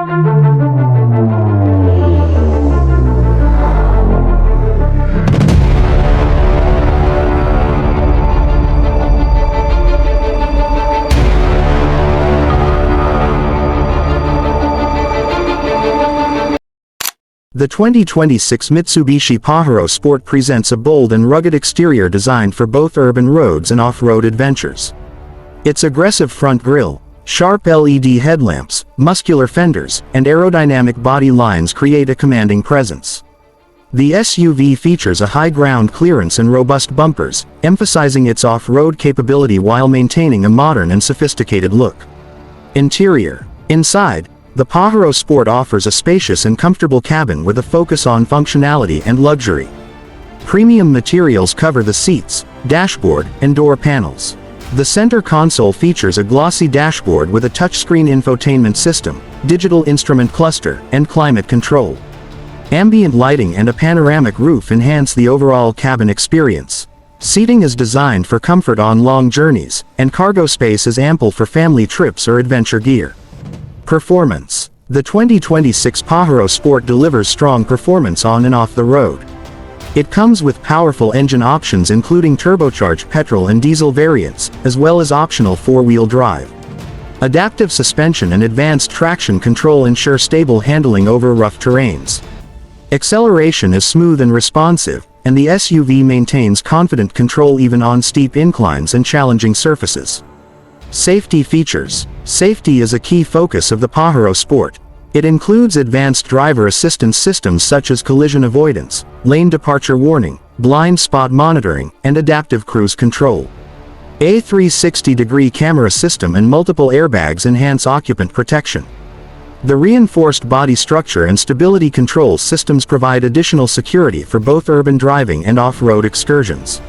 The 2026 Mitsubishi Pajero Sport presents a bold and rugged exterior designed for both urban roads and off-road adventures. Its aggressive front grille, sharp LED headlamps, muscular fenders, and aerodynamic body lines create a commanding presence. The SUV features a high ground clearance and robust bumpers, emphasizing its off-road capability while maintaining a modern and sophisticated look. Interior. Inside, the Pajero Sport offers a spacious and comfortable cabin with a focus on functionality and luxury. Premium materials cover the seats, dashboard, and door panels. The center console features a glossy dashboard with a touchscreen infotainment system, digital instrument cluster, and climate control. Ambient lighting and a panoramic roof enhance the overall cabin experience. Seating is designed for comfort on long journeys, and cargo space is ample for family trips or adventure gear. Performance. The 2026 Pajero Sport delivers strong performance on and off the road. It comes with powerful engine options including turbocharged petrol and diesel variants, as well as optional four-wheel drive. Adaptive suspension and advanced traction control ensure stable handling over rough terrains. Acceleration is smooth and responsive, and the SUV maintains confident control even on steep inclines and challenging surfaces. Safety features. Safety is a key focus of the Pajero Sport. It includes advanced driver assistance systems such as collision avoidance, lane departure warning, blind spot monitoring, and adaptive cruise control. A 360-degree camera system and multiple airbags enhance occupant protection. The reinforced body structure and stability control systems provide additional security for both urban driving and off-road excursions.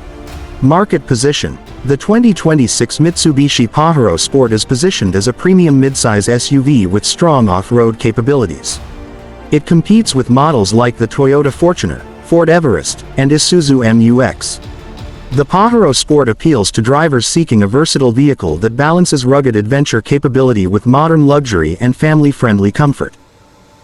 Market position. The 2026 Mitsubishi Pajero Sport is positioned as a premium midsize SUV with strong off-road capabilities. It competes with models like the Toyota Fortuner, Ford Everest, and Isuzu MU-X. The Pajero Sport appeals to drivers seeking a versatile vehicle that balances rugged adventure capability with modern luxury and family-friendly comfort.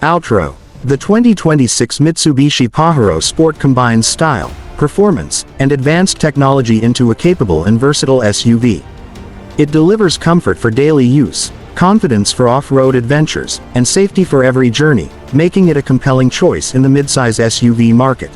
Outro. The 2026 Mitsubishi Pajero Sport combines style, performance, and advanced technology into a capable and versatile SUV. It delivers comfort for daily use, confidence for off-road adventures, and safety for every journey, making it a compelling choice in the midsize SUV market.